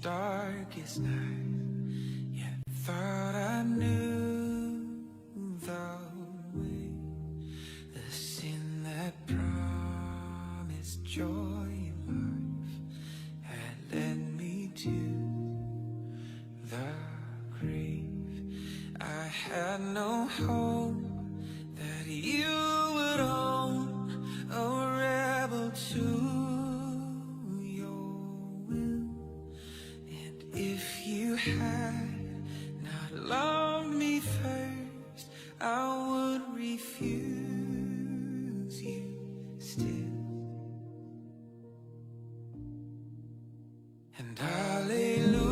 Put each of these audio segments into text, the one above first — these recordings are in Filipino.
darkest night, yet thought I knew the way. The sin that promised joy in life had led me to the grave. I had no hope that you would own a rebel to your will. And if you had not loved me first, I would refuse you still. And hallelujah,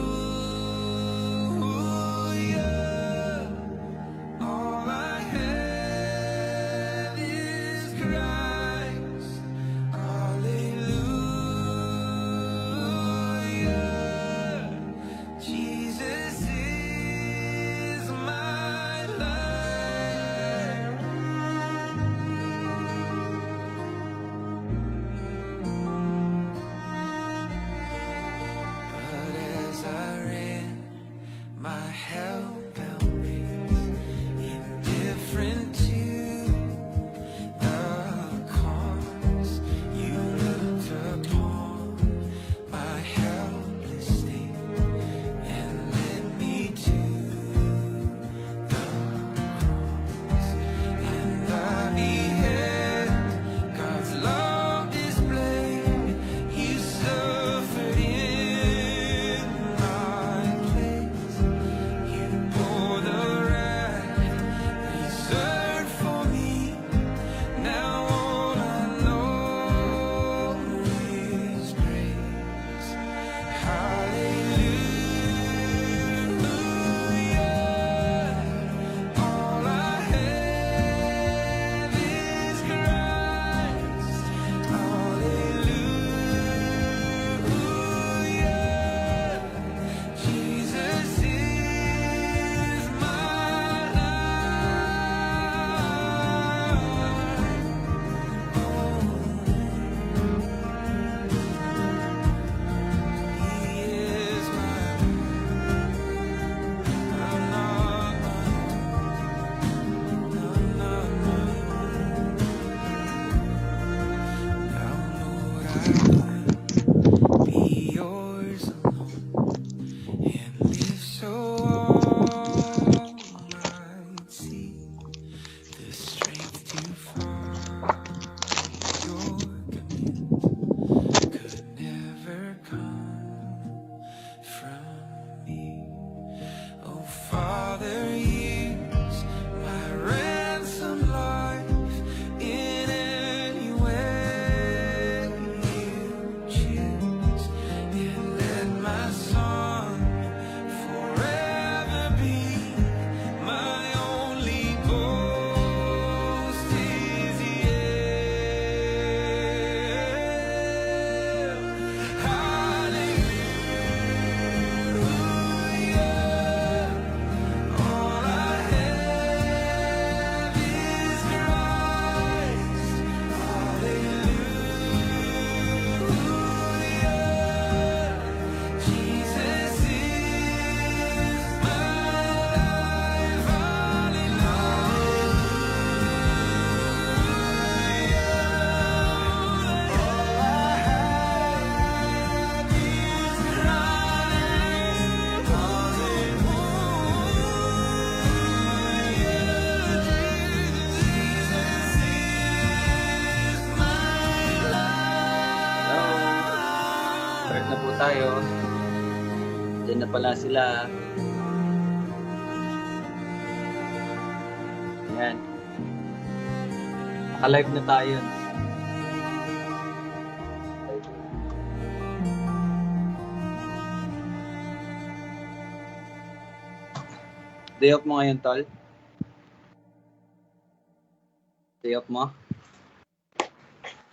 all I have is Christ. Hallelujah, Jesus is my life. But as I ran my hellbound race, indifferent to the cause, you looked upon my helpless state and led me to the cross. And I beheld God's love displayed. You suffered in my place. You bore the wrath reserved for me. Now all I know is grace. Hallelujah, all I have is Christ. Hallelujah, Jesus is my life. He is my I'm not Now, Lord, I will be yours alone and live so all might see the strength to fight your command could never come from me. Oh, Father, use my ransom life in any way you choose, and let my song forever be my only boast is Hallelujah, all I have is Christ. Hallelujah, Jesus is my life. Start na po tayo. Diyan na pala sila. Ayan. Naka-live na tayo. Day off mo ngayon, tol? Day off mo?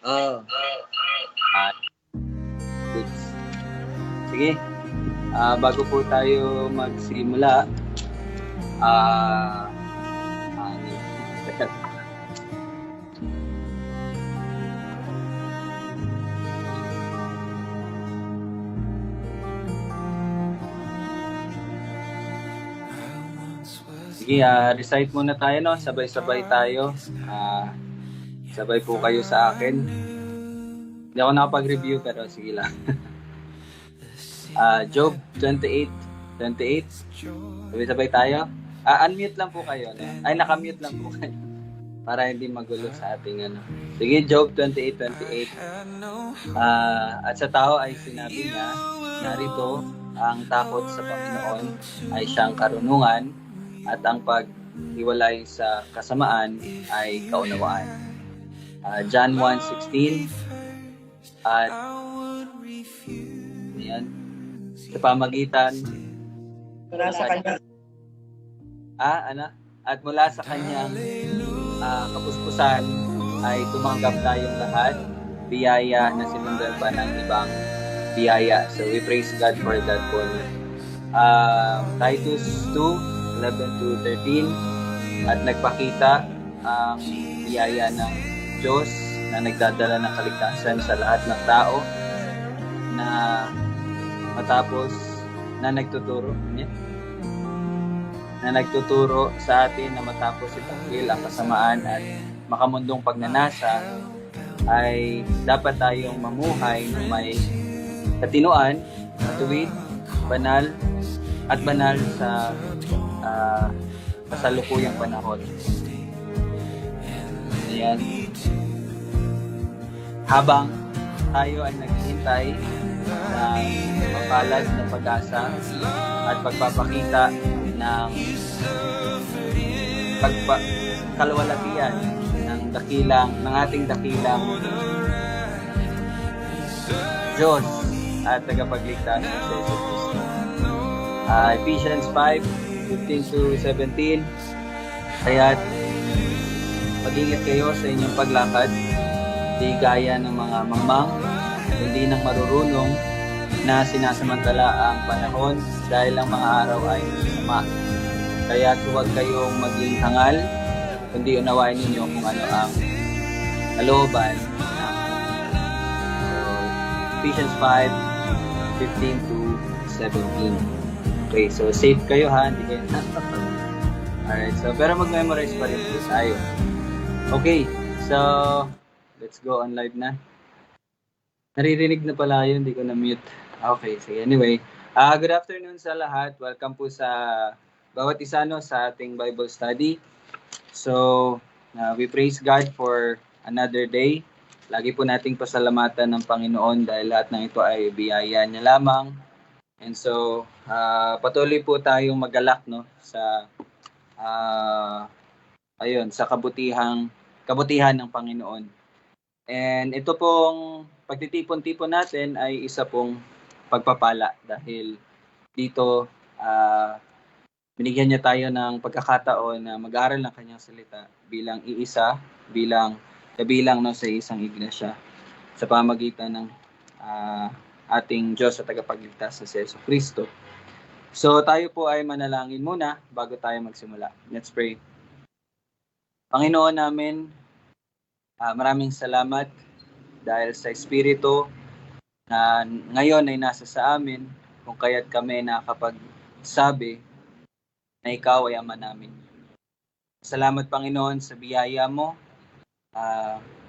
Oo. Goods. Sige. Bago po tayo magsimula, Sige, recite muna tayo, no? Sabay-sabay tayo. Sabay po kayo sa akin. Hindi ako nakapag-review, pero sige lang. Job 28:28. Sabay-sabay tayo. Unmute lang po kayo. No? Ay, nakamute lang po kayo. Para hindi magulo sa ating ano. Sige, Job 28:28. At sa tao ay sinabi niya, narito ang takot sa Panginoon ay siyang karunungan at ang paghiwalay sa kasamaan ay kaunawaan. John 1:16 at yan, sa pamagitan Mula sa kanya. at mula sa kanyang kapuspusan ay tumanggap tayong lahat biyaya na sinundan pa ng ibang biyaya. So we praise God for that po. Titus 2:11-13 at nagpakita ang biyaya ng Diyos na nagdadala ng kaligtasan sa lahat ng tao na matapos na nagtuturo sa atin na matapos itanggil ang kasamaan at makamundong pagnanasa ay dapat tayong mamuhay na may katinuan, matuwid, banal sa kasalukuyang panahon. Ayan. Habang tayo ay naghihintay ng mapalad na pag-asa at pagpapakita ng kalwalatian ng ating dakilang Diyos at tagapagligtas ng Jesus Cristo. Ephesians 5:15-17. Kaya't mag-ingat kayo sa inyong paglakad, di gaya ng mga mamang, kundi ng marurunong na sinasamantala ang panahon dahil ang mga araw ay masama. Kaya't huwag kayong maging hangal, kundi unawain ninyo kung ano ang kalooban ng Ephesians 5:15-17. Okay, so safe kayo ha, hindi kayo alright, so pero mag-memorize pa rin po tayo. Okay, so let's go on live na. Naririnig na pala yun, hindi ko na-mute. Okay, so anyway. Good afternoon sa lahat. Welcome po sa bawat isa sa ating Bible study. So, we praise God for another day. Lagi po nating pasalamatan ng Panginoon dahil lahat ng ito ay biyaya niya lamang. And so, patuloy po tayong magalak sa sa kabutihan ng Panginoon. And ito pong pagtitipon-tipon natin ay isa pong pagpapala dahil dito binigyan niya tayo ng pagkakataon na mag-aral ng kanyang salita bilang iisa, kabilang sa isang iglesia sa pamagitan ng ating Diyos at tagapagligtas sa Jesu Cristo. So tayo po ay manalangin muna bago tayo magsimula. Let's pray. Panginoon namin, maraming salamat dahil sa Espiritu na ngayon ay nasa sa amin kung kaya't kami nakapagsabi na Ikaw ay Ama namin. Salamat Panginoon sa biyaya mo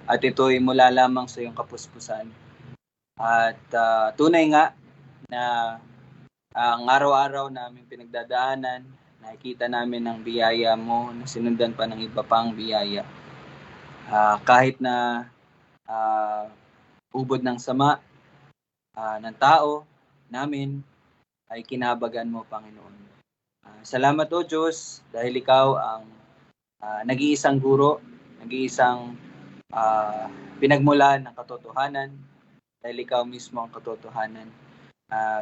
at ito ay mula lamang sa iyong kapuspusan. At tunay nga na ang araw-araw namin pinagdadaanan, nakikita namin ang biyaya mo na sinundan pa ng iba pang biyaya. Kahit na ubod ng sama ng tao namin ay kinabagan mo, Panginoon. Salamat o Diyos dahil Ikaw ang nag-iisang guro, nag-iisang pinagmulan ng katotohanan dahil Ikaw mismo ang katotohanan.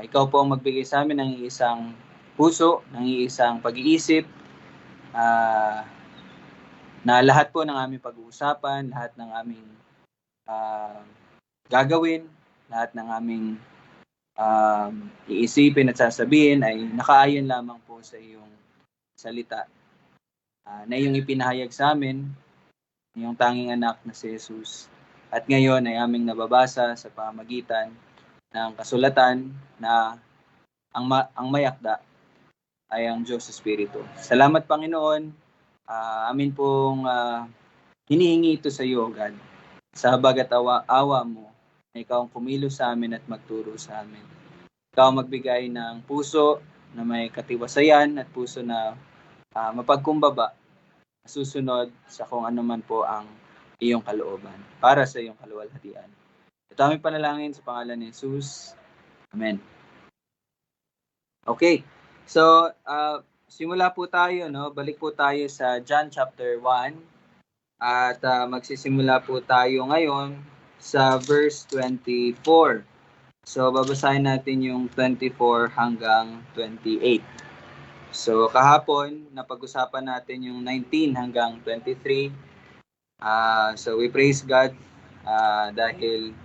Ikaw po ang magbigay sa amin ng isang puso, ng isang pag-iisip na lahat po ng aming pag-uusapan, lahat ng aming gagawin, lahat ng aming iisipin at sasabihin ay nakaayon lamang po sa iyong salita na iyong ipinahayag sa amin, iyong tanging anak na si Jesus. At ngayon ay aming nababasa sa pamagitan ng kasulatan na ang mayakda ay ang Diyos Espiritu. Salamat, Panginoon. Amin pong hinihingi ito sa iyo, God. Sa habag at awa mo, na ikaw ang kumilos sa amin at magturo sa amin. Ikaw ang magbigay ng puso na may katiwasayan at puso na mapagkumbaba, susunod sa kung ano man po ang iyong kalooban para sa iyong kaluwalhatian. Ito aming panalangin sa pangalan ni Jesus. Amen. Okay. So, simula po tayo, no? Balik po tayo sa John chapter 1 at magsisimula po tayo ngayon sa verse 24. So, babasahin natin yung 24 hanggang 28. So, kahapon, napag-usapan natin yung 19 hanggang 23. So, we praise God dahil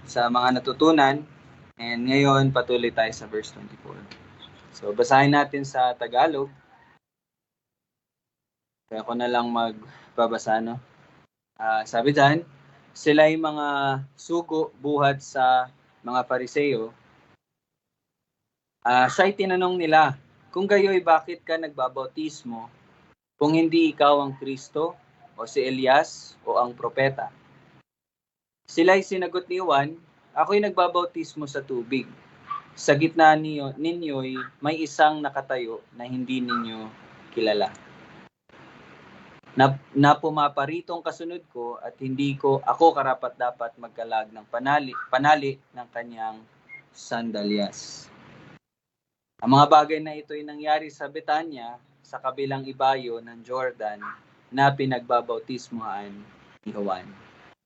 sa mga natutunan. And ngayon, patuloy tayo sa verse 24. So, basahin natin sa Tagalog. Kaya ako na lang magbabasa, no? Sabi dyan, sila ay mga sugo buhat sa mga Pariseo. Siya'y tinanong nila, kung gayo'y bakit ka nagbabautismo, kung hindi ikaw ang Kristo, o si Elias, o ang propeta? Sila'y sinagot ni Juan, ako'y nagbabautismo sa tubig. Sa gitna ninyo'y may isang nakatayo na hindi ninyo kilala. Na pumaparitong kasunod ko at hindi ko ako karapat-dapat magkalag ng panali ng kanyang sandalyas. Ang mga bagay na ito ay nangyari sa Betanya, sa kabilang ibayo ng Jordan, na pinagbabautismuhan ni Juan.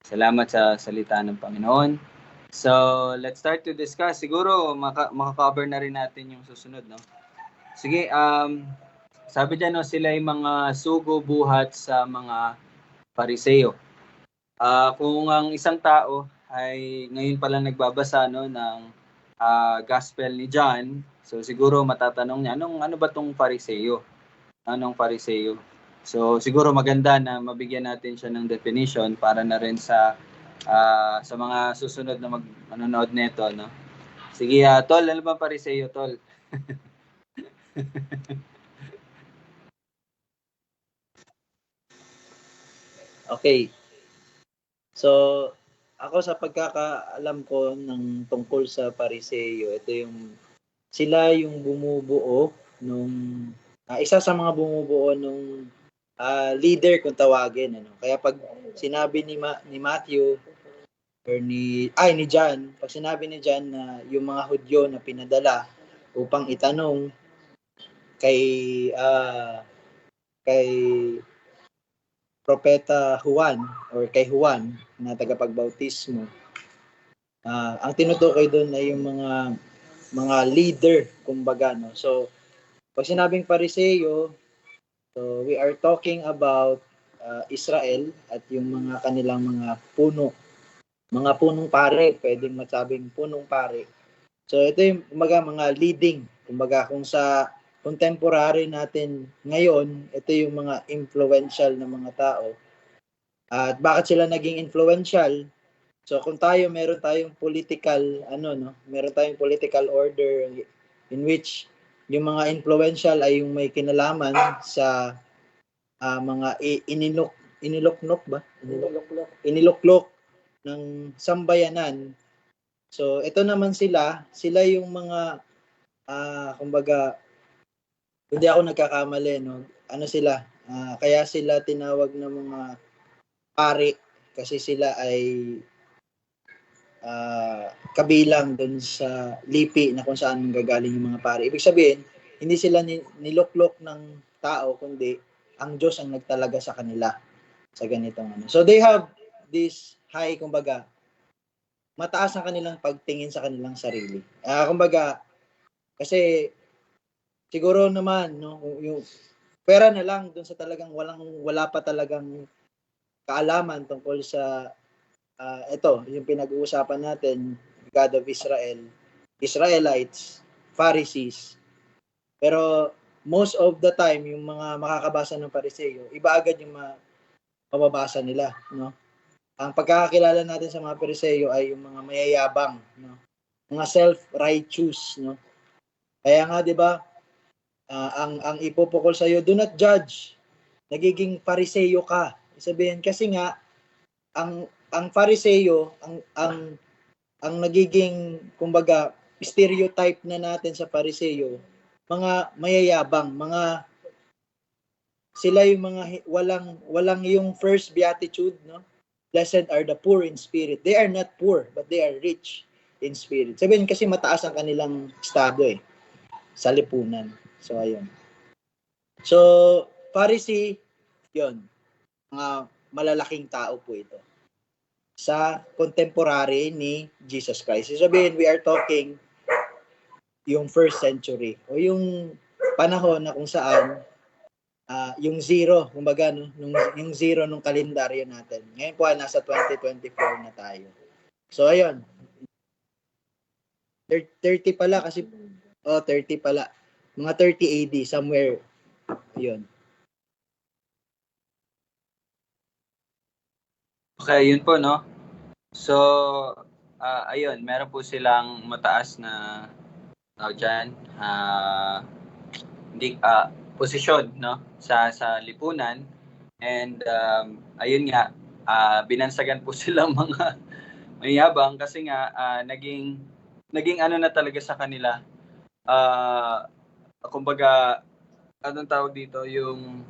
Salamat sa salita ng Panginoon. So, let's start to discuss. Siguro, makakover na rin natin yung susunod, no? Sige, sabi dyan, no, sila ay mga sugo buhat sa mga Pariseo. Kung ang isang tao ay ngayon pa lang nagbabasa, no, ng Gospel ni John, so siguro matatanong niya, ano ba tong Pariseo? Anong Pariseo? So, siguro maganda na mabigyan natin siya ng definition para na rin sa mga susunod na manonood nito, no? Sige, Tol, ano ba Pariseo, Tol? Okay. So, ako sa pagkakaalam ko ng tungkol sa Pariseo, ito sila yung bumubuo nung isa sa mga bumubuo nung leader kung tawagin, ano. Kaya pag sinabi ni Matthew or ni John, pag sinabi ni John na yung mga Hudyo na pinadala upang itanong kay Propeta Juan or kay Juan na tagapagbautismo, ang tinutukoy doon ay yung mga leader, kumbaga, no. So pag sinabing Pariseo, so we are talking about Israel at yung mga kanilang mga punong pare, pwedeng masabing punong pare. So ito yung mga leading, kumbaga kung sa contemporary natin ngayon, ito yung mga influential na mga tao. At bakit sila naging influential? So kung meron tayong political meron tayong political order in which yung mga influential ay yung may kinalaman sa mga iniluklok ng sambayanan. So ito naman sila yung mga kumbaga, hindi ako nagkakamali, no? Sila? Kaya sila tinawag na mga pari kasi sila ay kabilang dun sa lipi na kung saan gagaling yung mga pari. Ibig sabihin, hindi sila niluklok ng tao, kundi ang Diyos ang nagtalaga sa kanila sa ganitong So they have this high, kumbaga, mataas ang kanilang pagtingin sa kanilang sarili. Kumbaga, kasi siguro naman, no, yung pera na lang dun sa talagang wala pa talagang kaalaman tungkol sa ito, yung pinag-uusapan natin, God of Israel, Israelites, Pharisees. Pero most of the time, yung mga makakabasa ng Pariseo, iba agad yung mababasa nila, no? Ang pagkakakilala natin sa mga Pariseo ay yung mga mayayabang, no? Mga self-righteous, no? Kaya nga, 'di ba, ang ipupukol sa iyo, do not judge. Nagiging Pariseyo ka. Sabihin kasi nga ang Pariseyo, ang nagiging kumbaga stereotype na natin sa Pariseyo, mga mayayabang, mga sila yung mga walang yung first beatitude, no? Blessed are the poor in spirit. They are not poor, but they are rich in spirit. Sabihin kasi mataas ang kanilang estado sa lipunan. So ayun. So Pharisee, yun. Mga malalaking tao po ito sa contemporary ni Jesus Christ. Sabihin, we are talking yung first century o yung panahon na kung saan yung zero, kumbaga, no? Yung zero nung kalendaryo natin. Ngayon po nasa 2024 na tayo. So, ayun. 30 pala kasi, 30 pala. Mga 30 AD, somewhere. Yun. Okay, yun po, no? So, ayun, meron po silang mataas na dyan, posisyon, no? Sa lipunan. And ayun nga, binansagan po silang mga mayabang kasi nga naging ano na talaga sa kanila. Kumbaga, anong tawag dito, yung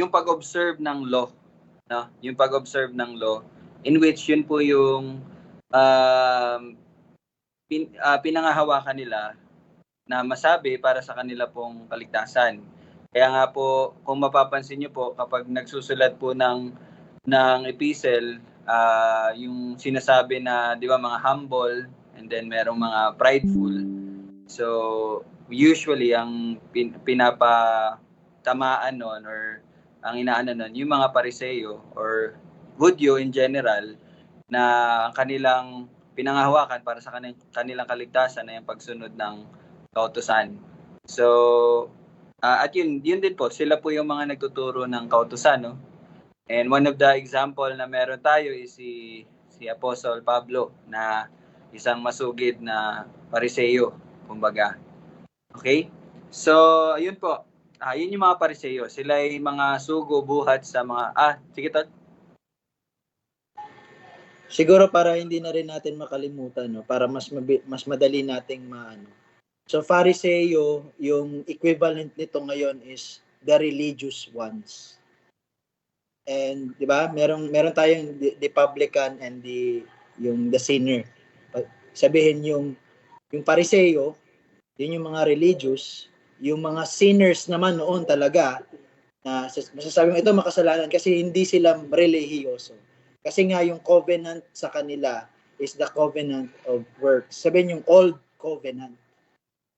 pag-observe ng law, no? Yung pag-observe ng law in which yun po yung pinangahawakan nila na masabi para sa kanila pong kaligtasan. Kaya nga po, kung mapapansin niyo po, kapag nagsusulat po ng epistle, yung sinasabi na, di ba, mga humble, and then merong mga prideful. So, usually, ang pinapatamaan nun, or ang inaano nun, yung mga Pariseo, or Hudyo in general, na ang kanilang pinangahawakan para sa kanilang kaligtasan na yung pagsunod ng kautusan. So, at yun din po, sila po yung mga nagtuturo ng kautusan, no? And one of the example na meron tayo is si Apostle Pablo, na isang masugid na Pariseo, kumbaga. Okay? So, ayun po. Yun yung mga Pariseo. Sila ay mga sugo buhat sa mga... sige to. Siguro para hindi na rin natin makalimutan, no? Para mas madali nating maano. So Phariseo, yung equivalent nito ngayon is the religious ones. And 'di ba? Meron tayong the publican and the sinner. Sabihin yung Phariseo, yun yung mga religious, yung mga sinners naman noon talaga na masasabi mo ito makasalanan kasi hindi sila relihiyoso. Kasi nga yung covenant sa kanila is the covenant of works. Sabihin yung old covenant,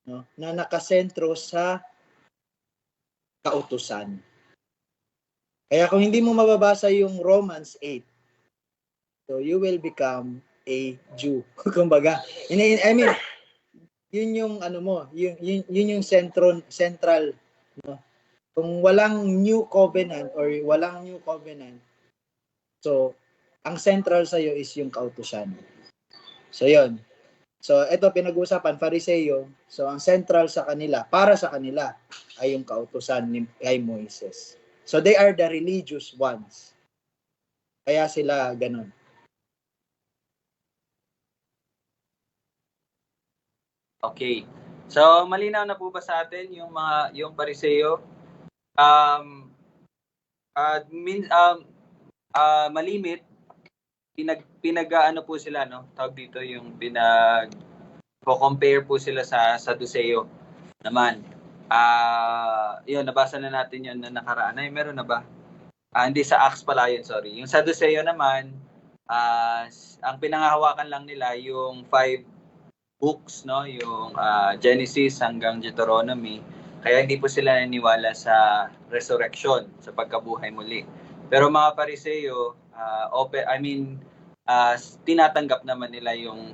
no? Na nakasentro sa kautusan. Kaya kung hindi mo mababasa yung Romans 8, so you will become a Jew. Kumbaga, I mean, yun yung ano mo, yun yung central, no? Kung walang new covenant or walang new covenant, so ang central sa iyo is yung kautusan. So yun. So ito pinag-uusapan Pariseo. So ang central sa kanila, para sa kanila ay yung kautusan ni kay Moises. So they are the religious ones. Kaya sila ganun. Okay. So malinaw na po ba sa atin yung Pariseo? Malimit, pinag-ano po sila, no? Tawag dito yung compare po sila sa Saduseo naman. Yun, nabasa na natin yun na nakaraan. Ay, meron na ba? Hindi, sa Acts pala yun, sorry. Yung Saduseo naman, ang pinangahawakan lang nila yung 5 books, no? Yung Genesis hanggang Deuteronomy. Kaya hindi po sila naniniwala sa resurrection, sa pagkabuhay muli. Pero mga Pariseo, tinatanggap naman nila yung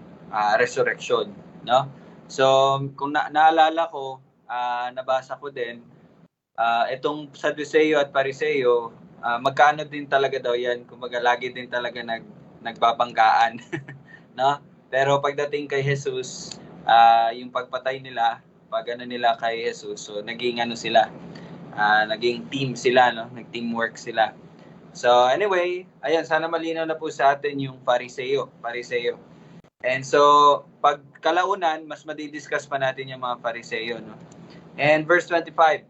resurrection, no? So, kung naalala ko, nabasa ko din, itong Saduseo at Pariseo, magkano din talaga daw yan, kumbaga lagi din talaga nagbabanggaan, no? Pero pagdating kay Jesus, yung pagpatay nila, pag ano nila kay Jesus. So naging ano sila, naging team sila, no? Nag-teamwork sila. So anyway, ayan, sana malinaw na po sa atin yung Pariseo. And so, pag kalaunan, mas madidiscuss pa natin yung mga Pariseo, no? And verse 25.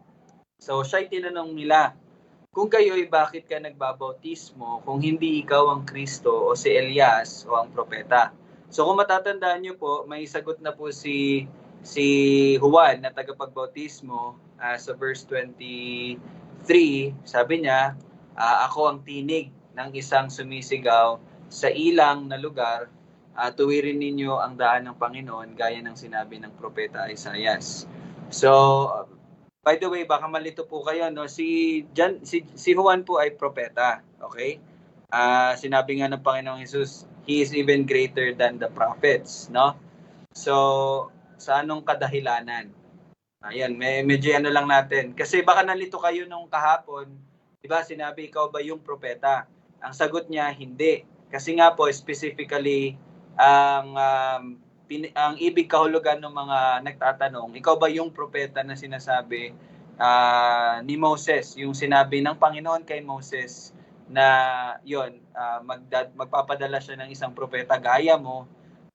So, siya'y tinanong nila, kung kayo'y bakit ka nagbabautismo kung hindi ikaw ang Kristo o si Elias o ang propeta? So, kung matatandaan nyo po, may sagot na po si Juan na tagapagbautismo sa verse 23. Sabi niya, ako ang tinig ng isang sumisigaw sa ilang na lugar, tuwirin ninyo ang daan ng Panginoon gaya ng sinabi ng propeta Isaias. So, by the way, baka malito po kayo, no? Si Juan po ay propeta, okay? Sinabi nga ng Panginoong Jesus, he is even greater than the prophets, no? So, sa anong kadahilanan? Ayan, medyo ano lang natin. Kasi baka nalito kayo nung kahapon, di ba, sinabi, ikaw ba yung propeta? Ang sagot niya, hindi. Kasi nga po, specifically, ang ibig kahulugan ng mga nagtatanong, ikaw ba yung propeta na sinasabi ni Moses, yung sinabi ng Panginoon kay Moses na yon, magpapadala siya ng isang propeta gaya mo.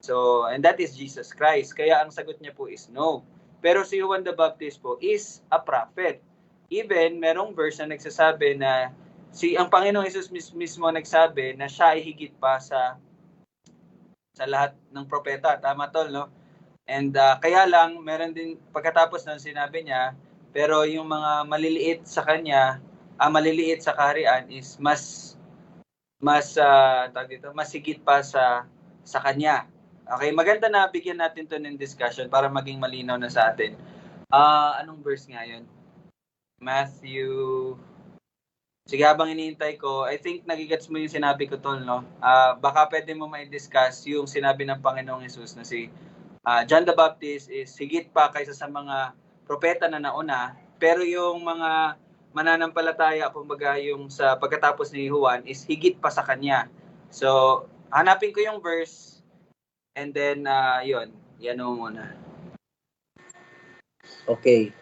So, and that is Jesus Christ. Kaya ang sagot niya po is no. Pero si Juan the Baptist po is a prophet. Even merong verse na nagsasabi na ang Panginoong Jesus mismo nagsabi na siya ay higit pa sa lahat ng propeta. Tama tol, no? And kaya lang, meron din, pagkatapos ng sinabi niya, pero yung mga maliliit sa kanya, maliliit sa kaharian is mas higit pa sa kanya. Okay, maganda na bigyan natin to ng discussion para maging malinaw na sa atin. Anong verse nga yun? Matthew. Sige, habang iniintay ko, I think nagigets mo yung sinabi ko, tol, no? Baka pwede mo mai-discuss yung sinabi ng Panginoong Jesus na si John the Baptist is higit pa kaysa sa mga propeta na nauna, pero yung mga mananampalataya, kumbaga yung sa pagkatapos ni Juan is higit pa sa kanya. So, hanapin ko yung verse and then, yan o muna. Okay.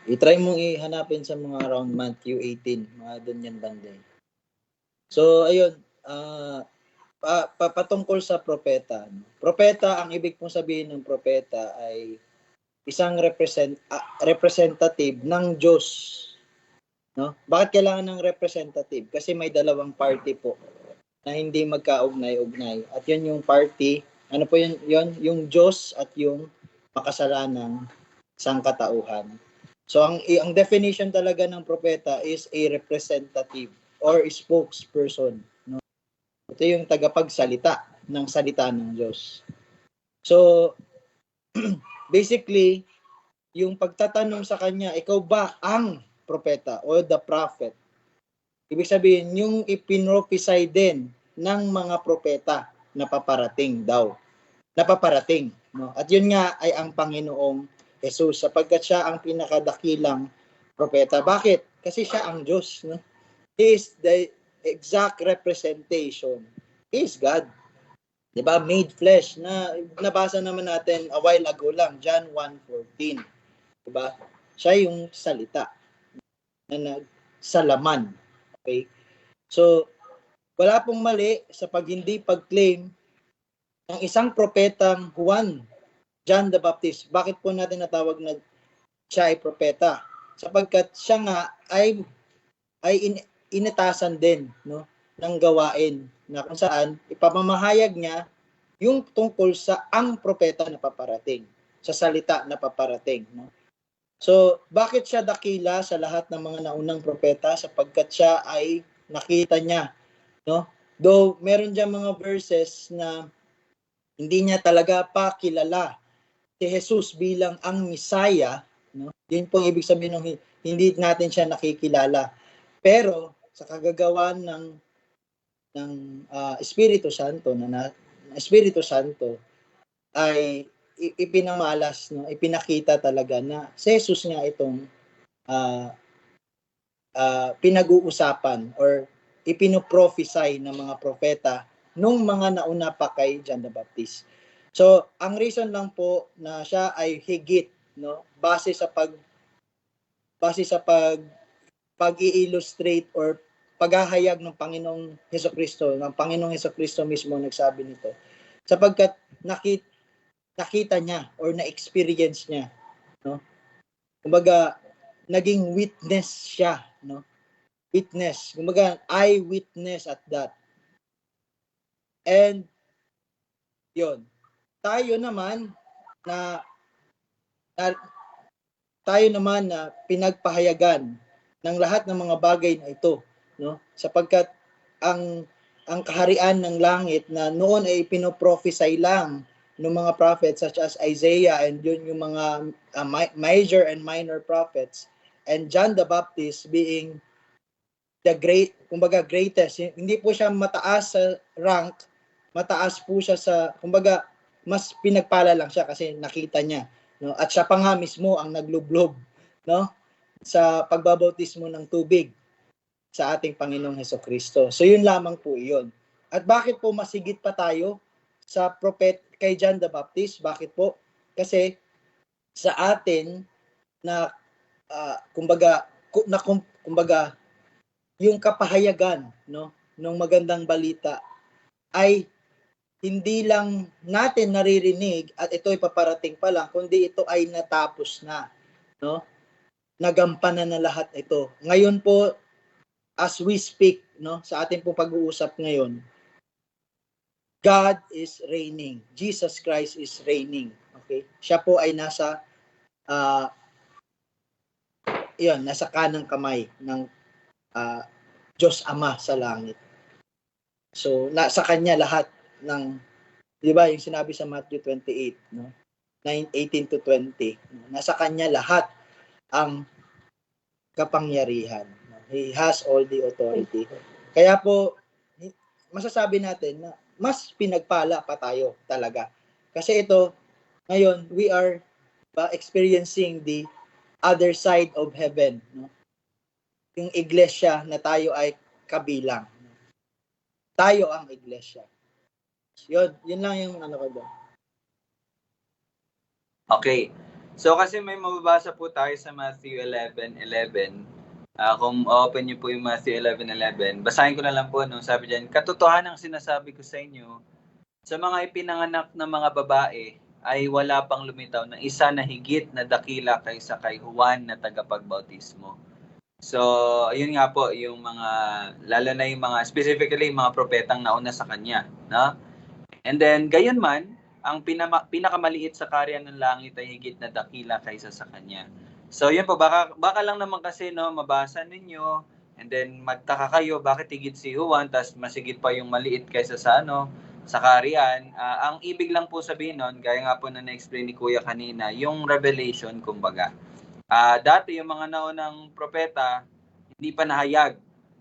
I-try mong ihanapin sa mga around Matthew 18, mga doon yan banday. So, ayun, patungkol sa propeta. Propeta, ang ibig pong sabihin ng propeta ay isang representative ng Diyos. No? Bakit kailangan ng representative? Kasi may dalawang party po na hindi magkaugnay-ugnay. At yun yung party, ano po yun? Yung Diyos at yung makasalanang sangkatauhan. So ang definition talaga ng propeta is a representative or a spokesperson, no? Ito yung tagapagsalita ng salita ng Diyos. So basically, yung pagtatanong sa kanya, ikaw ba ang propeta or the prophet? Ibig sabihin, yung ipinrophesy din ng mga propeta na paparating daw. Napaparating, no? At yun nga ay ang Panginoong Jesus, sapagkat siya ang pinakadakilang propeta. Bakit? Kasi siya ang Diyos. No? He is the exact representation. He is God. Diba? Made flesh. Nabasa naman natin a while ago lang, John 1:14. Diba? Siya yung salita na nagsalaman. Okay? So, wala pong mali sa hindi pag-claim ng isang propetang Juan, John the Baptist. Bakit po natin natawag na siya ay propeta? Sapagkat siya nga ay initasan din, no, ng gawain na kung saan ipamamahayag niya yung tungkol sa ang propeta na paparating, sa salita na paparating. No? So, bakit siya dakila sa lahat ng mga naunang propeta? Sapagkat siya ay nakita niya. No? Though meron dyan mga verses na hindi niya talaga pa kilala si Jesus bilang ang Messiah, no? Yun pong ibig sabihin ng hindi natin siya nakikilala. Pero sa kagagawan ng Espiritu Santo Espiritu Santo ay ipinamalas, no? Ipinakita talaga na si Jesus nga itong pinag-uusapan or ipinoprophesy ng mga propeta nung mga nauna pa kay John the Baptist. So, ang reason lang po na siya ay higit, no, base sa pag-i-illustrate or paghahayag ng Panginoong Hesukristo, ng Panginoong Hesukristo mismo nagsabi nito. Sapagkat nakita niya or na-experience niya, no? Kumbaga, naging witness siya, no? Witness. Kumbaga, eyewitness at that. And yun. Tayo naman na pinagpahayagan ng lahat ng mga bagay na ito, no? Sapagkat ang kaharian ng langit na noon ay pinoprophesy lang ng mga prophets such as Isaiah and yun yung mga major and minor prophets, and John the Baptist being the greatest. Hindi po siya mataas sa rank, mataas po siya sa, kumbaga, mas pinagpala lang siya kasi nakita niya, no? At siya pa nga mismo ang naglublob, no, sa pagbabautismo ng tubig sa ating Panginoong Hesukristo. So yun lamang po iyon. At bakit po masigit pa tayo sa prophet kay John the Baptist? Bakit po? Kasi sa atin na kumbaga yung kapahayagan, no, ng magandang balita ay hindi lang natin naririnig at ito'y paparating pa lang, kundi ito ay natapos na, no? Nagampanan na lahat ito. Ngayon po, as we speak, no, sa ating po pag-uusap ngayon, God is reigning. Jesus Christ is reigning. Okay? Siya po ay nasa nasa kanang kamay ng Diyos Ama sa langit. So, nasa kanya lahat ng, di ba, yung sinabi sa Matthew 28, no? 9:18 to 20. Nasa kanya lahat ang kapangyarihan. He has all the authority. Kaya po, masasabi natin na mas pinagpala pa tayo talaga. Kasi ito, ngayon, we are experiencing the other side of heaven, no? Yung iglesia na tayo ay kabilang. Tayo ang iglesia. Yun lang yung ano ko doon. Okay. So kasi may mababasa po tayo sa Matthew 11:11. Kung open niyo po yung Matthew 11:11, basahin ko na lang po, no? Sabi diyan, katotohanan ang sinasabi ko sa inyo, sa mga ipinanganak na mga babae ay wala pang lumitaw na isa na higit na dakila kaysa kay Juan na tagapagbautismo. So, ayun nga po, yung mga, lalo na yung mga, specifically yung mga propetang nauna sa kanya, no? And then, gayon man, ang pinakamaliit sa karyan ng langit ay higit na dakila kaysa sa kanya. So, yun po, baka lang naman kasi, no, mabasa ninyo, and then magtaka kayo, bakit higit si Juan, tas masigit pa yung maliit kaysa sa sa karyan. Ang ibig lang po sabihin nun, gaya nga po na na-explain ni Kuya kanina, yung revelation, kumbaga. Dati yung mga naunang propeta, hindi pa nahayag,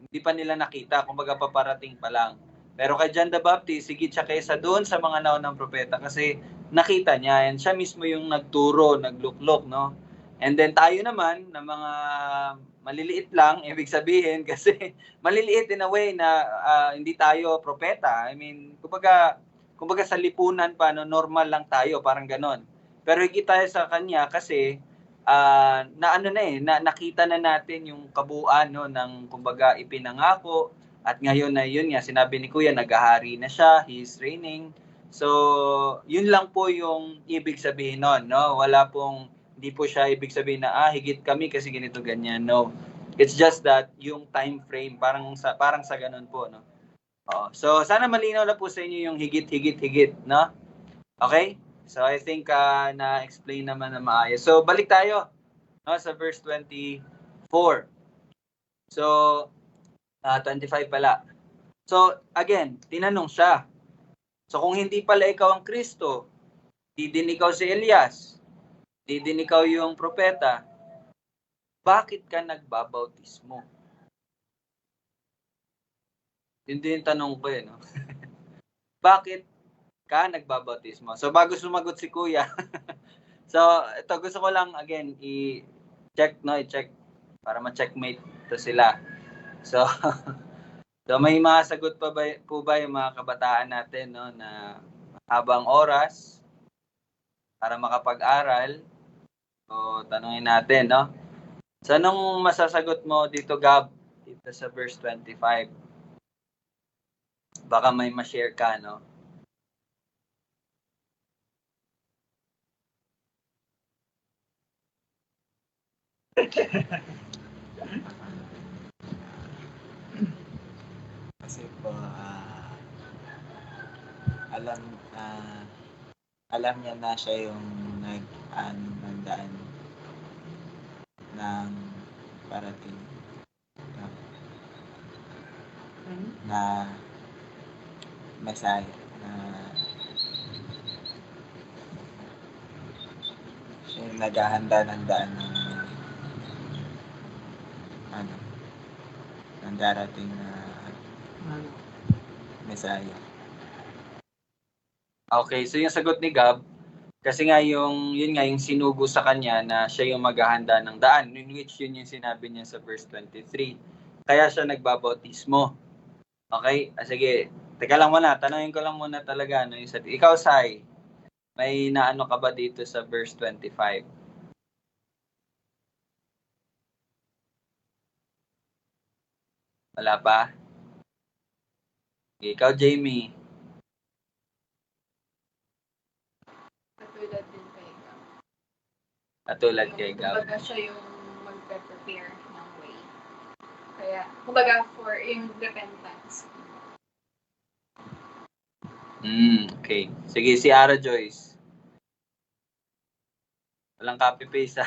hindi pa nila nakita, kumbaga paparating pa lang. Pero kay John the Baptist, higit siya kaysa doon sa mga naunang propeta kasi nakita niya, and siya mismo yung nagturo, nagluklok, no? And then tayo naman, na mga maliliit lang, ibig sabihin, kasi maliliit in a way na hindi tayo propeta. I mean, kumbaga sa lipunan pa, no, normal lang tayo, parang ganon. Pero higit tayo sa kanya kasi nakita na natin yung kabuuan, no, ng kumbaga ipinangako, at ngayon na yun nga sinabi ni Kuya, naghahari na siya, he is reigning. So yun lang po yung ibig sabihin nun, no? Hindi po siya ibig sabihin na higit kami kasi ganito ganyan, no. It's just that yung time frame parang sa ganun po, no. So sana malinaw na po sa inyo yung higit, no? Okay? So I think na-explain naman na maayos. So balik tayo, no, sa verse 24. So 25 pala. So again, tinanong siya. So kung hindi pala ikaw ang Kristo, di din ikaw si Elias, di din ikaw yung propeta, bakit ka nagbabautismo? Yun din yung tanong ko, no? Bakit ka nagbabautismo? So bago sumagot si Kuya, so ito gusto ko lang again i-check para ma-checkmate to sila. So may mga sagot pa po ba yung mga kabataan natin, no, na habang oras para makapag-aral, So, tanungin natin, no? So, anong masasagot mo dito, Gab? Dito sa verse 25. Baka may ma-share ka, no? Kasi po, alam alam niya na siya yung nagdaan ng parating na Messiah na siya yung naghahanda ng daan ng ng darating na Messiah. Okay, so yung sagot ni Gab, kasi nga yun nga yung sinugo sa kanya na siya yung maghahanda ng daan, in which yun yung sinabi niya sa verse 23. Kaya siya nagbabautismo. Okay? Sige, teka lang muna, tanongin ko lang muna talaga. Ikaw, Sai, may naano ka ba dito sa verse 25? Wala pa? Ikaw, Jamie. Katulad din kay Gab. Katulad kay Gab. Kumbaga siya yung magpe-prepare ng way. Kaya, kumbaga for yung repentance. Okay. Sige, si Ara Joyce. Walang copy-paste, ha?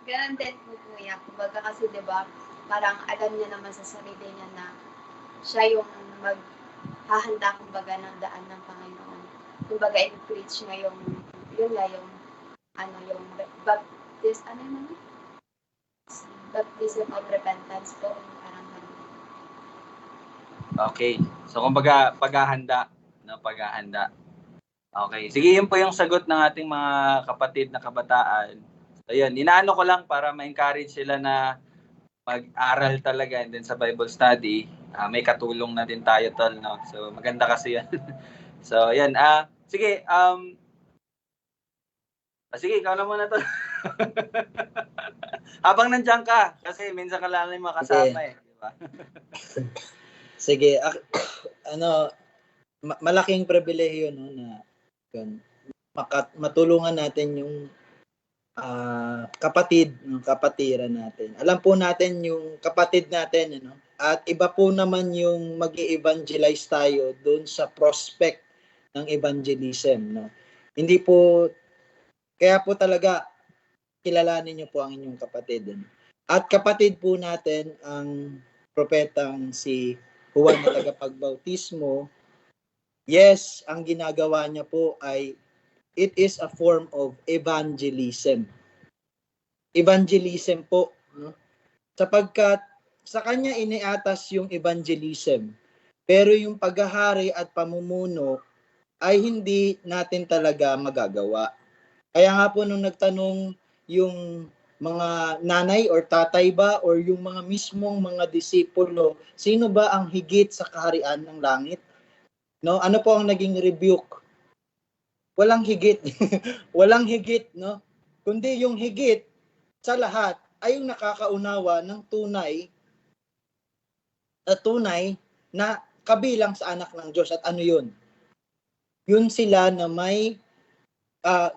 Ganun din po kuya. Kumbaga kasi 'di ba, parang alam niya naman sa sarili niya na siya yung maghahanda kumbaga ng daan ng Panginoon. Kumbaga i-preach niya yung yung baptism of repentance po, parang ganun. Okay. So, kumbaga, paghahanda. No, paghahanda. Okay. Sige, yun po yung sagot ng ating mga kapatid na kabataan. So, yun. Inaano ko lang para ma-encourage sila na mag-aral talaga and then sa Bible study. May katulong na din tayo, tol, no? So, maganda kasi yan. So, yan. Sige, sige, ikaw na muna, tol. Habang nandiyan ka, kasi minsan ka lang yung makasama, eh. Diba? Sige, malaking pribilehiyo, no, na matulungan natin yung kapatiran natin. Alam po natin yung kapatid natin, ano, at iba po naman yung mag-i-evangelize tayo doon sa prospect ng evangelism, no. Hindi po, kaya po talaga kilalanin niyo po ang inyong kapatid, ano. At kapatid po natin ang propetang si Juan na tagapagbautismo. Yes, ang ginagawa niya po ay it is a form of evangelism. Evangelism po, no? Sapagkat sa kanya iniatas yung evangelism. Pero yung paghahari at pamumuno ay hindi natin talaga magagawa. Kaya nga po nung nagtanong yung mga nanay or tatay ba or yung mga mismong mga disipulo, sino ba ang higit sa kaharian ng langit? No, ano po ang naging rebuke? Walang higit. Walang higit, no? Kundi yung higit sa lahat ay yung nakakaunawa ng tunay na kabilang sa anak ng Diyos. At ano yun? Yun sila na may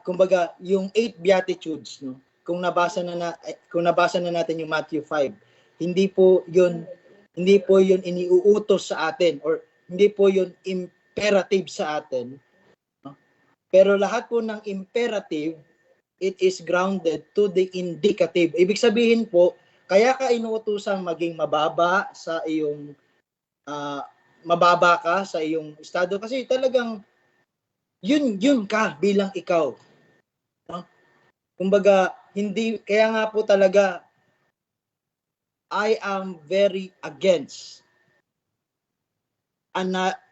kumbaga yung 8 beatitudes, no? Kung nabasa na natin yung Matthew 5, hindi po yun iniuutos sa atin or hindi po yun imperative sa atin, no? Pero lahat po ng imperative, it is grounded to the indicative. Ibig sabihin po, kaya ka inuutosang maging mababa sa iyong mababa ka sa iyong estado kasi talagang yun ka bilang ikaw, no? Kumbaga, hindi, kaya nga po talaga, I am very against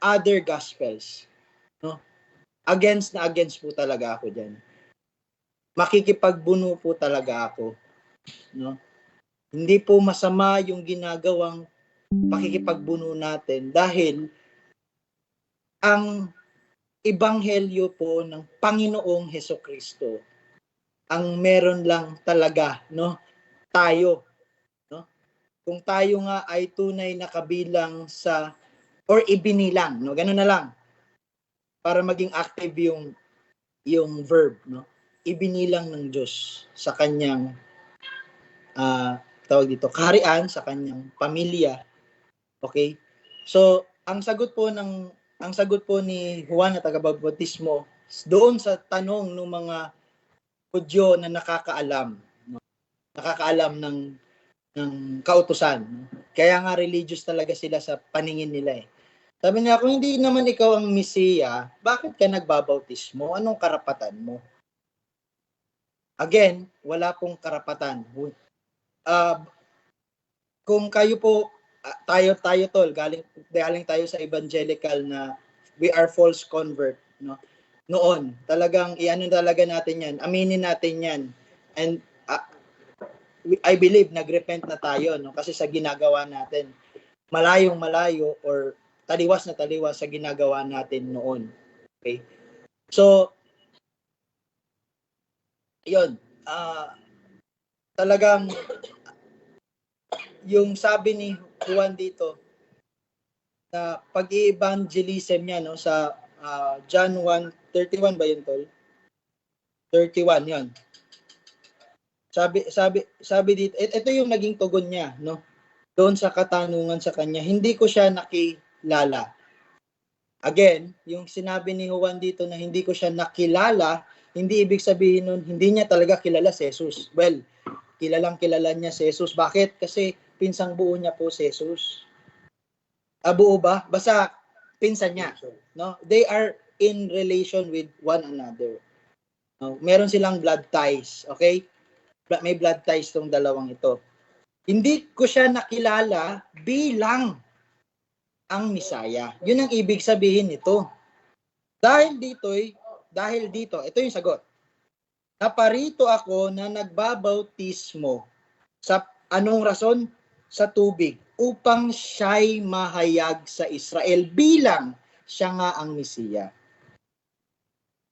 other gospels, no? Against po talaga ako dyan. Makikipagbuno po talaga ako, no? Hindi po masama yung ginagawang pakikipagbuno natin dahil ang ebanghelyo po ng Panginoong Hesukristo ang meron lang talaga, no? Tayo, no? Kung tayo nga ay tunay na kabilang sa or ibinilang, no? Ganun na lang para maging active yung verb, no? Ibinilang ng Diyos sa kanyang tawag dito, kaharian, sa kanyang pamilya. Okay? So, ang sagot po ni Juan na tagapagbatismo doon sa tanong ng mga Hudyo na nakakaalam, no? Nakakaalam ng kautusan. No? Kaya nga religious talaga sila sa paningin nila eh. Sabi niya, kung hindi naman ikaw ang Mesiya, bakit ka nagbabautismo? Anong karapatan mo? Again, wala pong karapatan. Kung kayo po, tayo tol, galing tayo sa evangelical na we are false convert, no? Noon, talagang iano talaga natin yan, aminin natin yan. And I believe nagrepent na tayo, no? Kasi sa ginagawa natin, malayong malayo or taliwas na taliwas sa ginagawa natin noon. Okay? So, yun, talagang yung sabi ni Juan dito na pag-i-evangelism niya, no, sa John 1:31 ba yun, tol? 31 yun. Sabi dito, ito yung naging tugon niya, no? Doon sa katanungan sa kanya, hindi ko siya nakilala. Again, yung sinabi ni Juan dito na hindi ko siya nakilala, hindi ibig sabihin nun, hindi niya talaga kilala si Jesus. Well, kilalang kilala niya si Jesus. Bakit? Kasi pinsang buo niya po si Jesus. Buo ba? Basta pinsan niya. No? They are in relation with one another. No? Meron silang blood ties. Okay? May blood ties tong dalawang ito. Hindi ko siya nakilala bilang ang Misaya. Yun ang ibig sabihin nito. Dahil dito, ito yung sagot. Naparito ako na nagbabautismo sa anong rason? Sa tubig, upang siya'y mahayag sa Israel bilang siya nga ang Mesiya.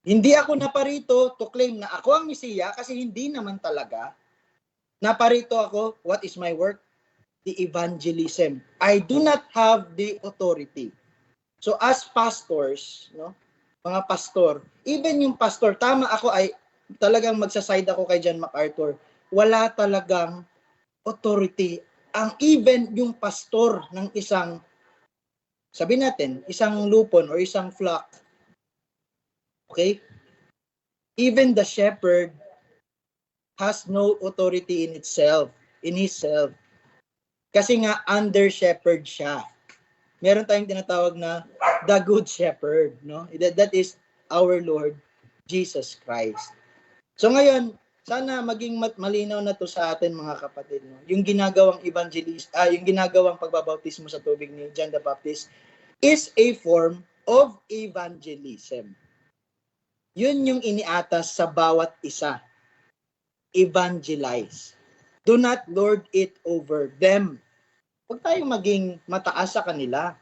Hindi ako naparito to claim na ako ang Mesiya kasi hindi naman talaga. Naparito ako, what is my work? The evangelism. I do not have the authority. So as pastors, no, mga pastor, even yung pastor, tama ako ay talagang magsaside ako kay John MacArthur. Wala talagang authority ang even yung pastor ng isang, sabi natin, isang lupon or isang flock. Okay? Even the shepherd has no authority in itself, in himself. Kasi nga under shepherd siya. Meron tayong tinatawag na the good shepherd, no? That is our Lord Jesus Christ. So ngayon, sana maging malinaw na to sa atin mga kapatid, no? Yung ginagawang yung ginagawang pagbabautismo sa tubig ni John the Baptist is a form of evangelism. Yun yung iniatas sa bawat isa. Evangelize. Do not lord it over them. Huwag tayong maging mataas sa kanila,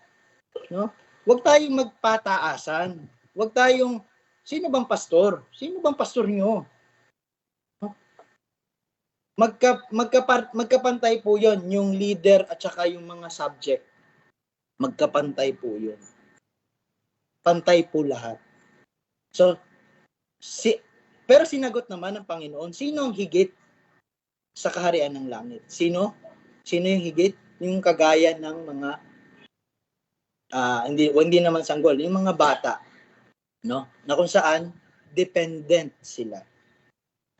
no? Huwag tayong magpataasan. Huwag tayong, sino bang pastor? Sino bang pastor niyo? Magkapantay po yon, yung leader at saka yung mga subject. Magkapantay po yon. Pantay po lahat. So, pero sinagot naman ng Panginoon, sino ang higit sa kaharian ng langit? Sino? Sino yung higit? Yung kagaya ng mga, hindi naman sanggol, yung mga bata, no? Na kung saan, dependent sila.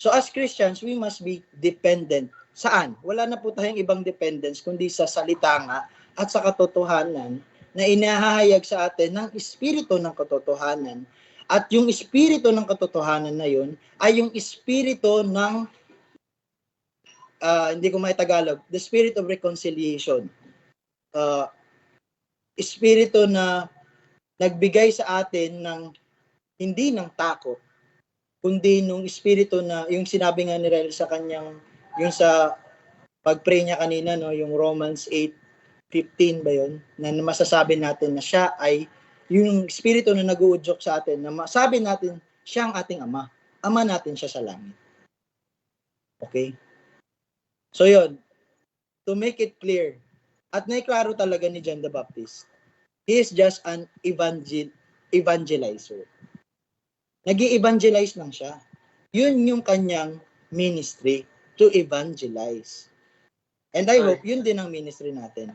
So as Christians, we must be dependent. Saan? Wala na po tayong ibang dependence kundi sa salita nga at sa katotohanan na inahahayag sa atin ng espiritu ng katotohanan. At yung espiritu ng katotohanan na yun ay yung espiritu ng hindi ko maitagalog, the spirit of reconciliation. Espiritu na nagbigay sa atin ng hindi ng takot, kundi nung espiritu na, yung sinabi nga ni Rel sa kanyang, yung sa pag-pray niya kanina, no, yung Romans 8:15 ba yun, na masasabi natin na siya ay, yung espiritu na nag-uudyok sa atin, na masabi natin, siya ang ating Ama. Ama natin siya sa langit. Okay? So yun, to make it clear, at naiklaro talaga ni John the Baptist, he is just an evangelizer. Nag-i-evangelize lang siya. Yun yung kanyang ministry, to evangelize. And I Sorry. hope yun din ang ministry natin.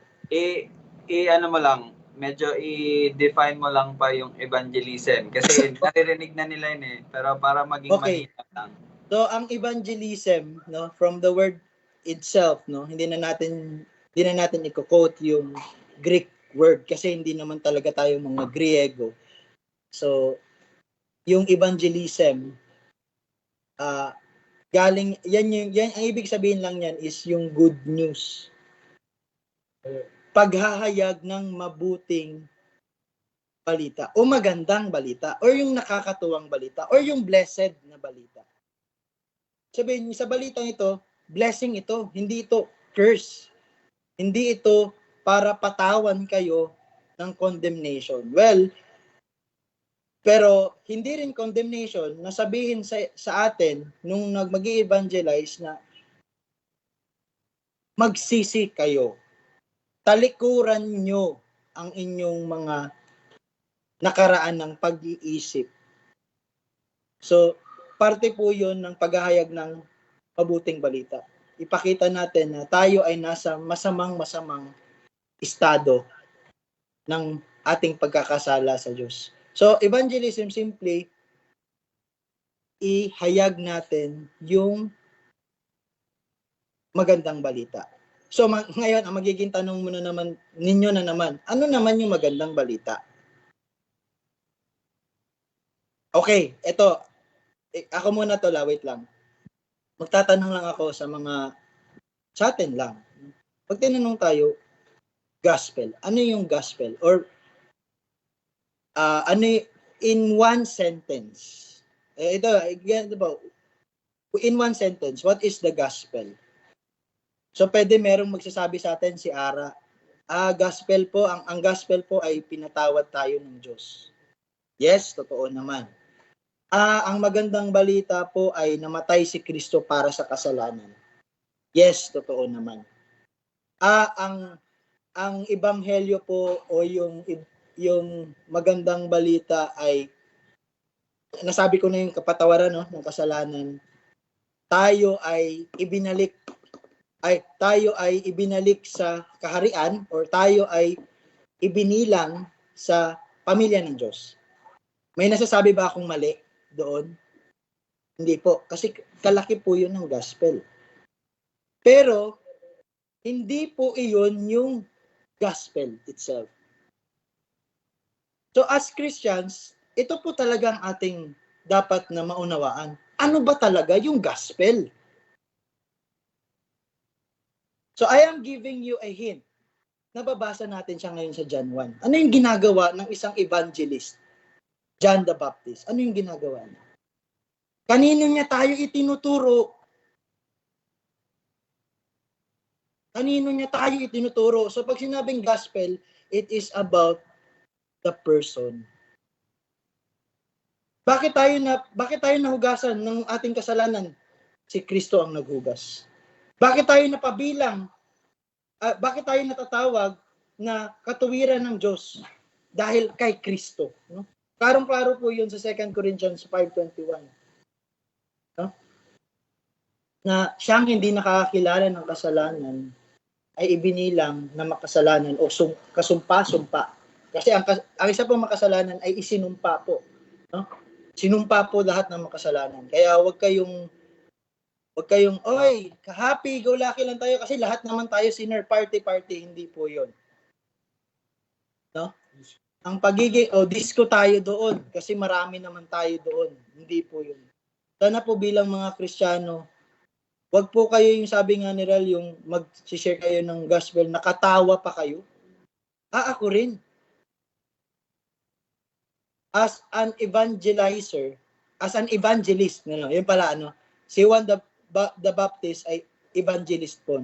Ano mo lang, medyo i-define mo lang pa yung evangelism. Kasi naririnig na nila yun eh. Pero para maging Okay. mahirap lang. So ang evangelism, no, from the word itself, no, hindi na natin i-quote yung Greek word kasi hindi naman talaga tayo mga Griego. So yung evangelism galing yan ang ibig sabihin lang yan is yung good news. Paghahayag ng mabuting balita o magandang balita or yung nakakatuwang balita or yung blessed na balita. Sabihin, sa balitang ito, blessing ito, hindi ito curse. Hindi ito para patawan kayo ng condemnation. Well, pero hindi rin condemnation na sabihin sa atin nung mag-i-evangelize na magsisi kayo. Talikuran nyo ang inyong mga nakaraan ng pag-iisip. So, parte po yun ng paghahayag ng mabuting balita. Ipakita natin na tayo ay nasa masamang estado ng ating pagkakasala sa Diyos. So, evangelism simply ihayag natin yung magandang balita. So, ngayon, ang magiging tanong mo na naman, ninyo na naman, ano naman yung magandang balita? Okay, ito, ako muna to, wait lang. Magtatanong lang ako sa atin lang. Pag tinanong tayo, gospel. Ano yung gospel? Or, in one sentence. Ito ba? In one sentence, what is the gospel? So, pwede merong magsasabi sa atin si Ara. Gospel po, ang gospel po ay pinatawad tayo ng Diyos. Yes, totoo naman. Ang magandang balita po ay namatay si Kristo para sa kasalanan. Yes, totoo naman. Ang ebanghelyo po o yung magandang balita ay nasabi ko na yung kapatawaran ng kasalanan. Tayo ay ibinalik sa kaharian or tayo ay ibinilang sa pamilya ng Diyos. May nasasabi ba akong mali doon? Hindi po. Kasi kalaki po yun ng gospel. Pero, hindi po iyon yung gospel itself. So, as Christians, ito po talaga ang ating dapat na maunawaan. Ano ba talaga yung gospel? So, I am giving you a hint. Nababasa natin siya ngayon sa John 1. Ano yung ginagawa ng isang evangelist? John the Baptist. Ano yung ginagawa niya? Kanino niya tayo itinuturo? Kanino niya tayo itinuturo? So pag sinabing gospel, it is about the person. Bakit tayo nahugasan ng ating kasalanan? Si Kristo ang naghugas. Bakit tayo napabilang? Bakit tayo natatawag na katuwiran ng Diyos? Dahil kay Kristo, no? Klarong-klaro po yun sa 2 Corinthians 5:21. No? Na siyang hindi nakakakilala ng kasalanan ay ibinilang na makasalanan o kasumpa-sumpa. Kasi ang isa pong makasalanan ay isinumpa po. No? Sinumpa po lahat ng makasalanan. Kaya wag kayong, oy, happy, go lucky lang tayo kasi lahat naman tayo sinner, party, hindi po yun. No? Ang pagiging, disco tayo doon kasi marami naman tayo doon. Hindi po yun. Sana po bilang mga Kristiyano, wag po kayo yung sabi nga ni Ral, yung mag-share kayo ng gospel, nakatawa pa kayo. Ako rin. As an evangelizer, as an evangelist, yun pala, si Juan the Baptist ay evangelist po.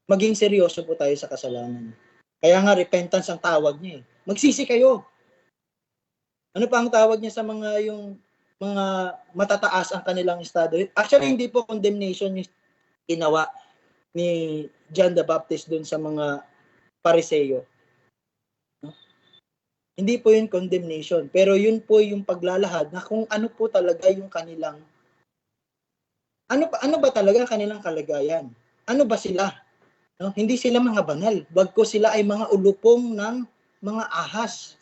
Maging seryoso po tayo sa kasalanan. Kaya nga, repentance ang tawag niya eh. Magsisi kayo. Ano pa ang tawag niya sa mga yung mga matataas ang kanilang estado. Actually, hindi po condemnation yung ginawa ni John the Baptist dun sa mga Pariseo. No? Hindi po yun condemnation, pero yun po yung paglalahad na kung ano po talaga yung kanilang ano ba talaga kanilang kalagayan? Ano ba sila? No? Hindi sila mga banal, bagkus sila ay mga ulupong ng mga ahas.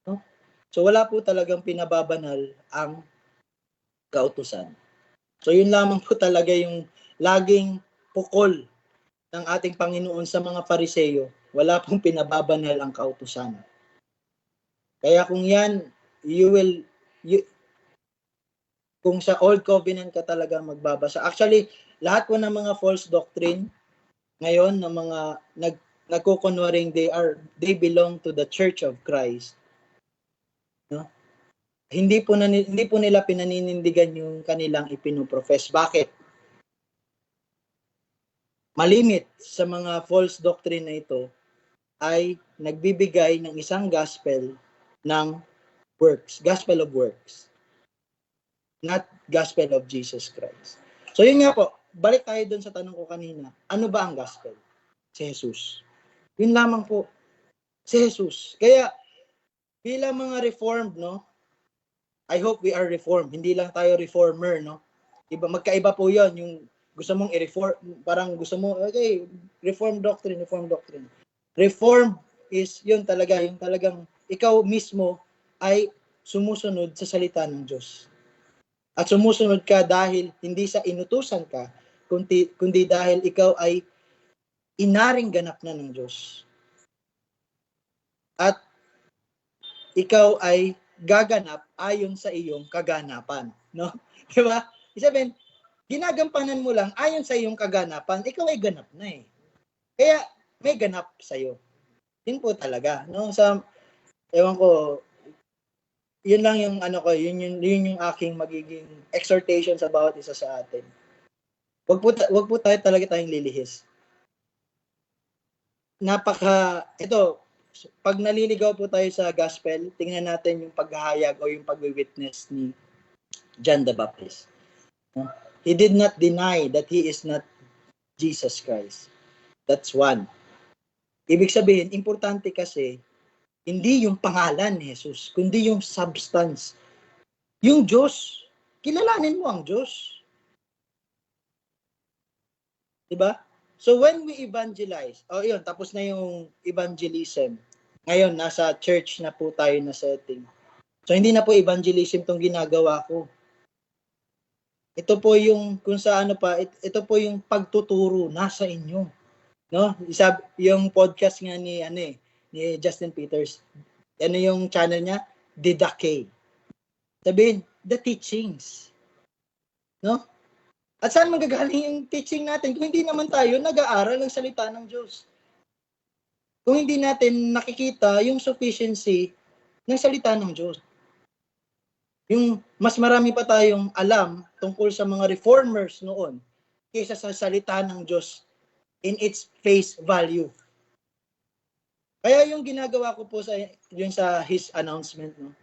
No? So wala po talagang pinababanal ang kautusan. So yun lamang po talaga yung laging pukol ng ating Panginoon sa mga Pariseo. Wala pong pinababanal ang kautusan. Kaya kung yan, kung sa Old Covenant ka talaga magbabasa. Actually, lahat po ng mga false doctrine ngayon ng mga nagkukunwaring they belong to the Church of Christ. No? Hindi po nila pinaninindigan yung kanilang ipinoprofess. Bakit? Malimit sa mga false doctrine na ito ay nagbibigay ng isang gospel ng works, gospel of works, not gospel of Jesus Christ. So yun nga po, balik tayo dun sa tanong ko kanina, ano ba ang gospel? Si Jesus. Yun lamang po, si Jesus. Kaya bilang mga reformed, no, I hope we are reformed. Hindi lang tayo reformer, no? Iba, magkaiba po yun. Yung gusto mong i-reform, parang gusto mo, okay, reform doctrine. Reform is yun talaga, yung talagang ikaw mismo ay sumusunod sa salita ng Diyos. At sumusunod ka dahil hindi sa inutusan ka, kundi dahil ikaw ay inaring ganap na ng Diyos. At ikaw ay gaganap ayon sa iyong kaganapan. No? Diba? Isabihin, ginagampanan mo lang ayon sa iyong kaganapan, ikaw ay ganap na eh. Kaya may ganap sa'yo. Yun po talaga. No? Sa, ewan ko, yun lang yung ano ko, yun yung aking magiging exhortation sa bawat isa sa atin. Wag po tayo talaga tayong lilihis. Ito, pag naliligaw po tayo sa gospel, tingnan natin yung paghahayag o yung pag-witness ni John the Baptist. He did not deny that he is not Jesus Christ. That's one. Ibig sabihin, importante kasi, hindi yung pangalan ni Jesus, kundi yung substance. Yung Diyos. Kilalanin mo ang Diyos. Diba? So when we evangelize, yun, tapos na yung evangelism. Ngayon, nasa church na po tayo na setting. So hindi na po evangelism tong ginagawa ko. Ito po yung, kung sa ano pa, ito po yung pagtuturo nasa inyo. No? Yung podcast nga ni Justin Peters. Ano yung channel niya? The Decay. Sabihin, the teachings. No? At saan magagaling yung teaching natin kung hindi naman tayo nag-aaral ng salita ng Diyos? Kung hindi natin nakikita yung sufficiency ng salita ng Diyos. Yung mas marami pa tayong alam tungkol sa mga reformers noon kaysa sa salita ng Diyos in its face value. Kaya yung ginagawa ko po sa his announcement, no?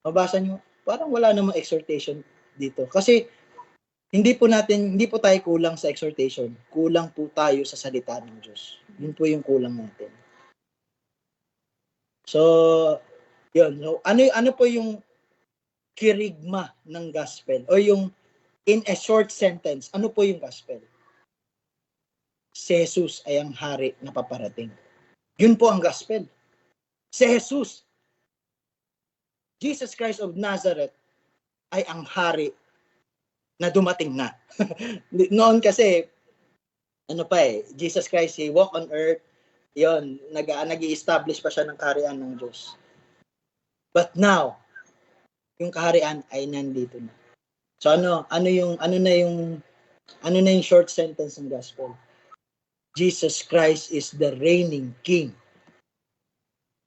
Mabasa nyo, parang wala namang exhortation dito. Kasi hindi po tayo kulang sa exhortation. Kulang po tayo sa salita ng Diyos. Yun po yung kulang natin. So, yun. So, ano po yung kirigma ng gospel? O yung in a short sentence, ano po yung gospel? Si Jesus ay ang hari na paparating. Yun po ang gospel. Si Jesus, Jesus Christ of Nazareth, ay ang hari na dumating na. Noon kasi, Jesus Christ, he walk on earth, yon, nag-i-establish pa siya ng kaharian ng Diyos. But now, yung kaharian ay nandito na. So ano na yung short sentence ng gospel? Jesus Christ is the reigning king.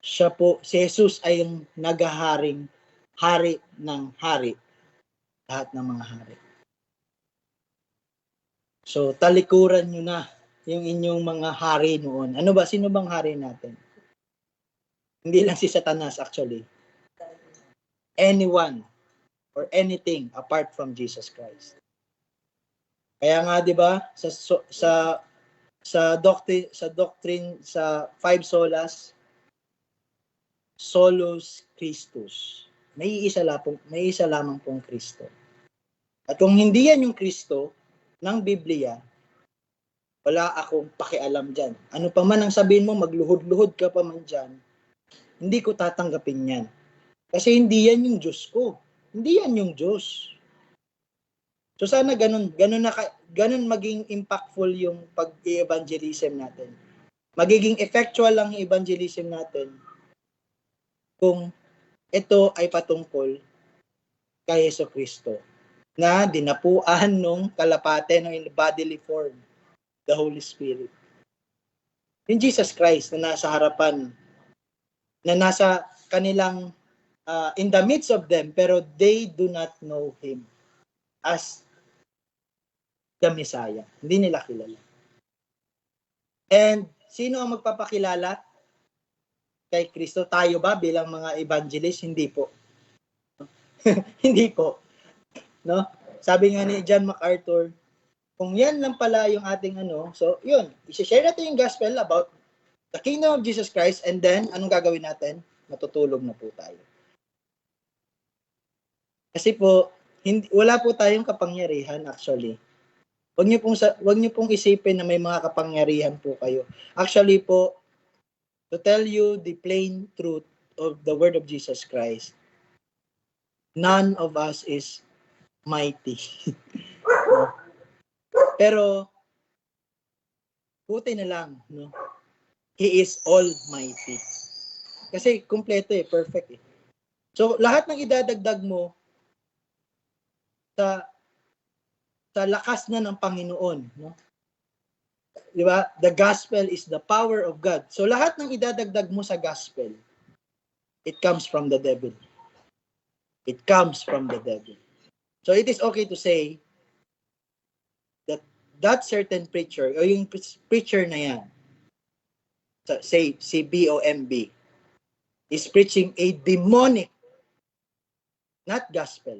Siya po, si Jesus ay yung naghaharing hari ng hari. Lahat ng mga hari. So, talikuran nyo na yung inyong mga hari noon. Ano ba? Sino bang hari natin? Hindi lang si Satanas actually. anyone or anything apart from Jesus Christ. Kaya nga 'di ba sa doctrine sa five solas, solus Christus. May isa lamang pong Kristo. At kung hindi yan yung Kristo ng Biblia, wala akong pakialam dyan. Ano pa man ang sabihin mo, magluhod-luhod ka pa man dyan, hindi ko tatanggapin yan. Kasi hindi yan yung Diyos ko. Hindi yan yung Diyos. So sana ganun maging impactful yung pag-evangelism natin. Magiging effectual lang yung evangelism natin kung ito ay patungkol kay Yesu Kristo na dinapuan nung kalapate ng bodily form, the Holy Spirit. Yung Jesus Christ na nasa harapan, na nasa kanilang in the midst of them, pero they do not know Him as the Messiah. Hindi nila kilala. And sino ang magpapakilala kay Kristo? Tayo ba bilang mga evangelist? Hindi po. Hindi po. No? Sabi nga ni John MacArthur, kung yan lang pala yung ating so yun, i-share natin yung gospel about the kingdom of Jesus Christ, and then anong gagawin natin? Matutulog na po tayo. Kasi po, wala po tayong kapangyarihan actually. Wag niyo pong isipin na may mga kapangyarihan po kayo. Actually po, to tell you the plain truth of the word of Jesus Christ, none of us is mighty. Pero buti na lang, no? He is almighty. Kasi kumpleto perfect . So lahat ng idadagdag mo sa lakas na ng Panginoon, no? Di ba? The gospel is the power of God. So lahat ng idadagdag mo sa gospel, it comes from the devil. It comes from the devil. So it is okay to say that certain preacher, o yung preacher na yan, say si BOMB, is preaching a demonic, not gospel.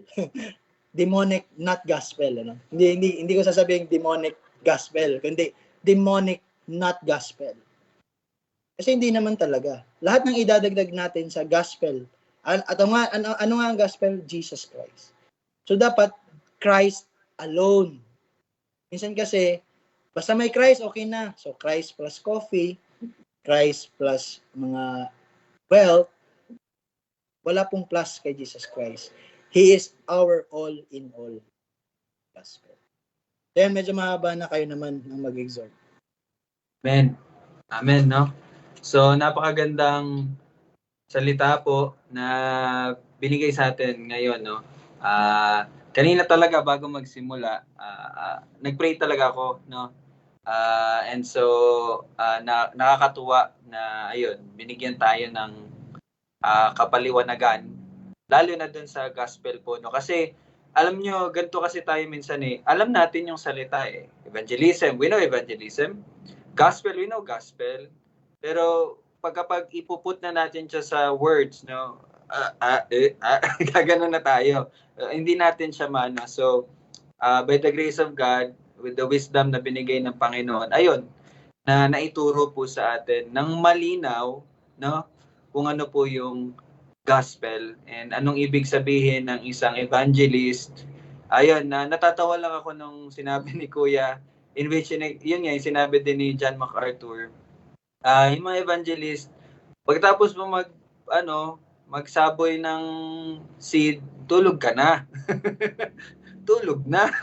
Demonic, not gospel. Hindi ko sasabihin demonic gospel, kundi demonic, not gospel. Kasi hindi naman talaga. Lahat ng idadagdag natin sa gospel, ano nga ang gospel? Jesus Christ. So dapat Christ alone. Minsan kasi, basta may Christ, okay na. So Christ plus coffee, Christ plus mga wealth, wala pong plus kay Jesus Christ. He is our all in all. Gospel. Then medyo mahaba na, kayo naman ang mag-exhort. Amen. Amen, no? So, napakagandang salita po na binigay sa atin ngayon, no? Kanina talaga bago magsimula, nag-pray talaga ako, no? And so, nakakatuwa na, ayun, binigyan tayo ng kapaliwanagan, lalo na dun sa gospel po, no? Kasi, alam nyo, ganito kasi tayo minsan alam natin yung salita Evangelism, we know evangelism. Gospel, we know gospel. Pero, kapag ipuput na natin siya sa words, no? Gaganon na tayo. Hindi natin siya mana. So, by the grace of God, with the wisdom na binigay ng Panginoon, ayun, na naituro po sa atin ng malinaw, no? Kung ano po yung gospel and anong ibig sabihin ng isang evangelist. Ayun, natatawa lang ako nung sinabi ni Kuya, in which yun nga, yung sinabi din ni John MacArthur. Yung mga evangelist, pagkatapos mo magsaboy ng seed, tulog ka na. Tulog na.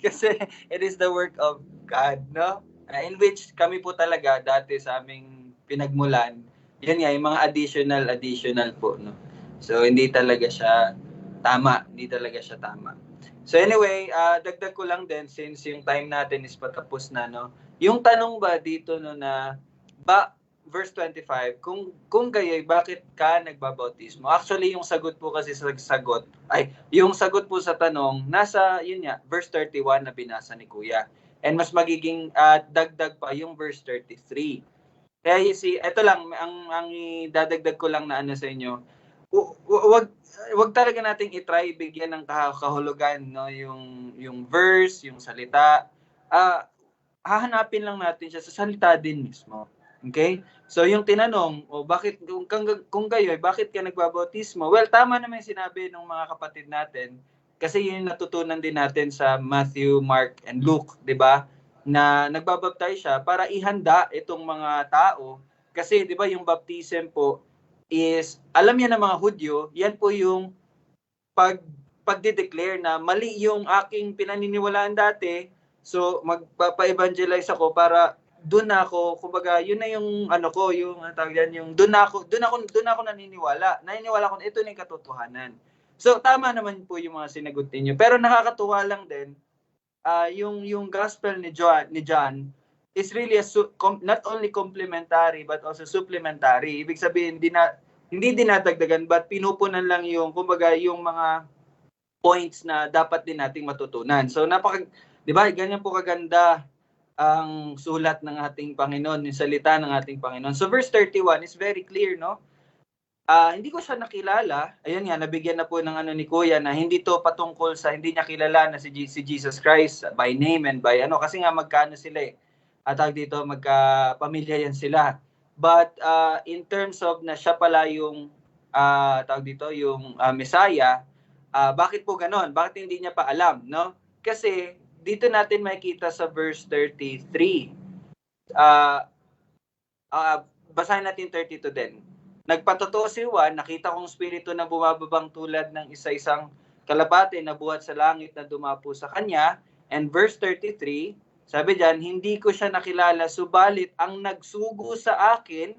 Kasi it is the work of God, no? In which kami po talaga dati sa aming pinagmulan, yun nga, yung mga additional po, no? So, hindi talaga siya tama. So, anyway, dagdag ko lang din, since yung time natin is patapos na, no? Yung tanong ba dito, no, na, verse 25, kung gayoy, bakit ka nagbabautismo? Actually, yung sagot po kasi yung sagot po sa tanong, nasa, yun nga, verse 31 na binasa ni Kuya. And mas magiging dagdag pa yung verse 33. Kaya ito lang, ang dadagdag ko lang na sa inyo, wag talaga nating i-try bigyan ng kahulugan, no, yung verse, yung salita. Hahanapin lang natin siya sa salita din mismo. Okay? So yung tinanong, bakit kung gayo, bakit ka nagbabautismo? Well, tama naman yung sinabi ng mga kapatid natin kasi yun yung natutunan din natin sa Matthew, Mark, and Luke, 'di ba? Na nagbabaptize siya para ihanda itong mga tao kasi 'di ba yung baptism po is alam niya ng mga Hudyo, yan po yung pagde-declare na mali yung aking pinaniniwalaan dati. So magpapa-evangelize ako para doon ako, kumbaga, yun na yung ano ko, yung tawag yan, yung doon ako naniniwala. Naniniwala ko na ito na yung katotohanan. So tama naman po yung mga sinagot niyo. Pero nakakatuwa lang din yung gospel ni John is really not only complementary but also supplementary. Ibig sabihin hindi dinadagdagan but pinupunan lang yung kumbaga yung mga points na dapat din nating matutunan. So 'di ba? Ganyan po kaganda ang sulat ng ating Panginoon, yung salita ng ating Panginoon. So verse 31 is very clear, no? Hindi ko siya nakilala. Ayun nga, nabigyan na po ng ni Kuya na hindi to patungkol sa hindi niya kilala na si Jesus Christ by name and by kasi nga magkano sila eh. Tawag dito, magkapamilya yan sila. But in terms of na siya pala yung tawag dito, yung Messiah, bakit po ganon? Bakit hindi niya pa alam, no? Kasi dito natin makikita sa verse 33. Basahin natin 32 din. Nagpatotoo si Juan, nakita kong spirito na bumababang tulad ng isa-isang kalapate na buhat sa langit na dumapo sa kanya. And verse 33, sabi diyan, hindi ko siya nakilala, subalit ang nagsugo sa akin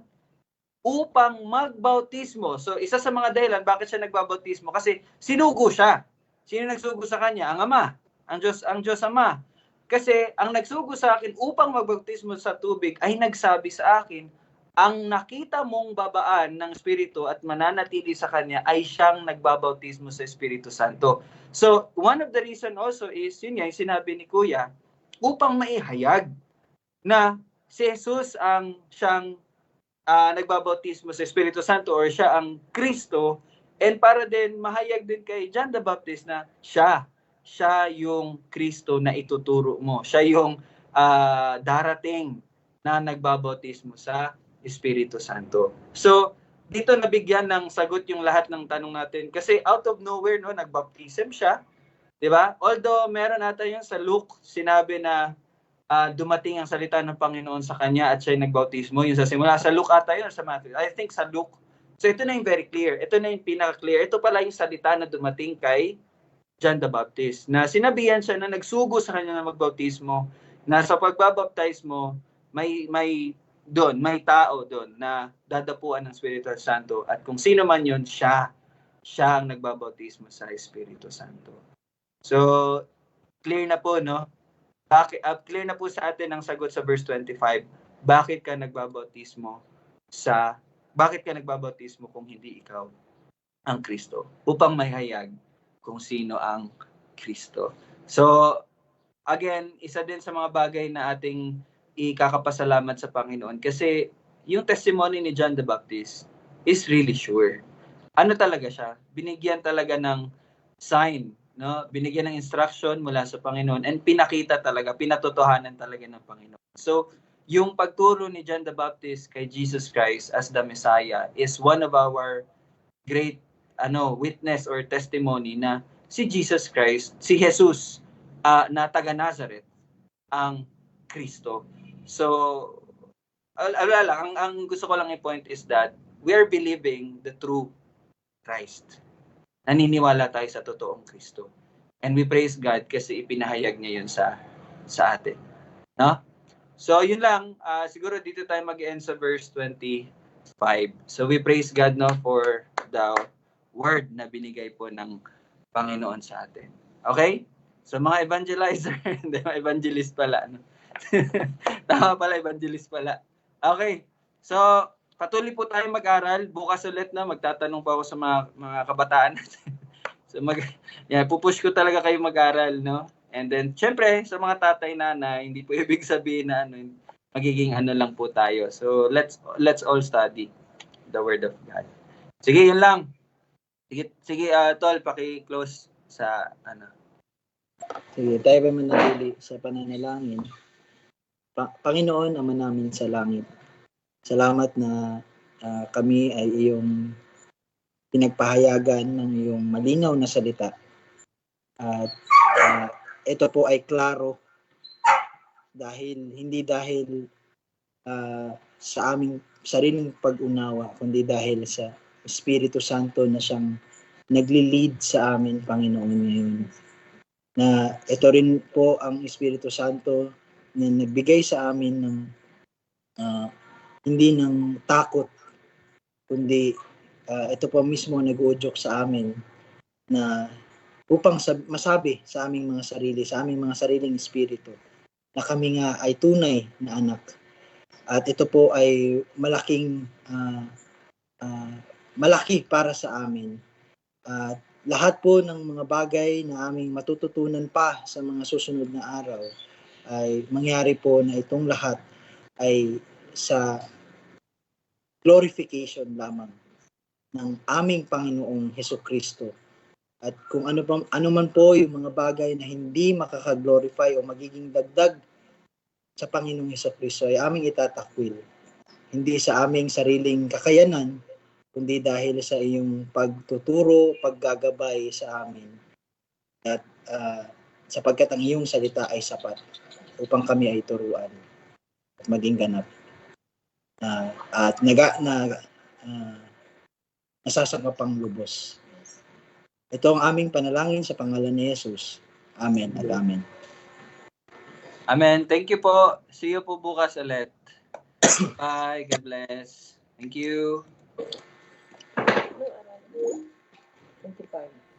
upang magbautismo. So isa sa mga dahilan bakit siya nagbabautismo kasi sinugo siya. Sino nagsugo sa kanya? Ang Ama, ang Diyos Ama. Kasi ang nagsugo sa akin upang magbautismo sa tubig ay nagsabi sa akin, ang nakita mong babaan ng Espiritu at mananatili sa kanya ay siyang nagbabautismo sa Espiritu Santo. So, one of the reason also is, yun nga, yung sinabi ni Kuya, upang maihayag na si Jesus ang siyang nagbabautismo sa Espiritu Santo or siya ang Kristo, and para din mahayag din kay John the Baptist na siya yung Kristo na ituturo mo. Siya yung darating na nagbabautismo sa Espiritu Santo. So, dito nabigyan ng sagot yung lahat ng tanong natin. Kasi out of nowhere, no, nagbaptism siya. Diba? Although, meron ata yun sa Luke, sinabi na dumating ang salita ng Panginoon sa kanya at siya nagbautismo. Yung sa simula. Sa Luke ata yun, sa Matthew. I think sa Luke. So, ito na yung very clear. Ito na yung pinaka-clear. Ito pala yung salita na dumating kay John the Baptist. Na sinabihan siya na nagsugo sa kanya na magbautismo. Na sa pagbabaptize mo, may tao doon na dadapuan ng Espiritu Santo at kung sino man yun, siya ang nagbabautismo sa Espiritu Santo. So, clear na po, no? Clear na po sa atin ang sagot sa verse 25. Bakit ka nagbabautismo kung hindi ikaw ang Kristo? Upang mahayag kung sino ang Kristo. So, again, isa din sa mga bagay na ating ikakapasalamat sa Panginoon kasi yung testimony ni John the Baptist is really sure. Ano talaga siya? Binigyan talaga ng sign, no? Binigyan ng instruction mula sa Panginoon and pinatotohanan talaga ng Panginoon. So, yung pagturo ni John the Baptist kay Jesus Christ as the Messiah is one of our great witness or testimony na si Jesus Christ, si Jesus na taga Nazareth ang Kristo. So, ang gusto ko lang i-point is that we are believing the true Christ. Naniniwala tayo sa totoong Kristo. And we praise God kasi ipinahayag niya yun sa atin. No? So, yun lang. Siguro dito tayo mag-end sa verse 25. So, we praise God for the word na binigay po ng Panginoon sa atin. Okay? So, mga evangelizer, hindi, evangelist pala. No? Tama pala, evangelist pala. Okay. So, patuloy po tayong mag-aral. Bukas ulit na magtatanong pa ako sa mga kabataan natin. So, pupush ko talaga kayo mag-aral, no? And then, syempre, sa mga tatay, nanay, hindi po ibig sabihin na magiging lang po tayo. So, let's all study the Word of God. Sige, yun lang. Sige, Tol, paki-close sa ano. Sige, tayo pa manatili sa pananalangin. Panginoon, Ama namin sa langit, salamat na kami ay iyong pinagpahayagan ng iyong malinaw na salita. At ito po ay klaro hindi dahil sa aming sariling pag-unawa, kundi dahil sa Espiritu Santo na siyang nagli-lead sa amin, Panginoon, ngayon. Na ito rin po ang Espiritu Santo na nagbigay sa amin ng hindi ng takot, kundi ito po mismo nag-uudyok sa amin na upang masabi sa aming mga sarili, sa aming mga sariling espiritu, na kami nga ay tunay na anak. At ito po ay malaki para sa amin. At lahat po ng mga bagay na aming matututunan pa sa mga susunod na araw ay mangyari po na itong lahat ay sa glorification lamang ng aming Panginoong Hesukristo. At kung ano man po yung mga bagay na hindi makaka-glorify o magiging dagdag sa Panginoong Hesukristo ay aming itatakwil. Hindi sa aming sariling kakayanan, kundi dahil sa iyong pagtuturo, paggagabay sa amin. At sapagkat ang iyong salita ay sapat upang kami ay turuan at maging ganap. At nasasangapang lubos. Ito ang aming panalangin sa pangalan ni Jesus. Amen at amen. Amen. Thank you po. See you po bukas ulit. Bye. God bless. Thank you. 25.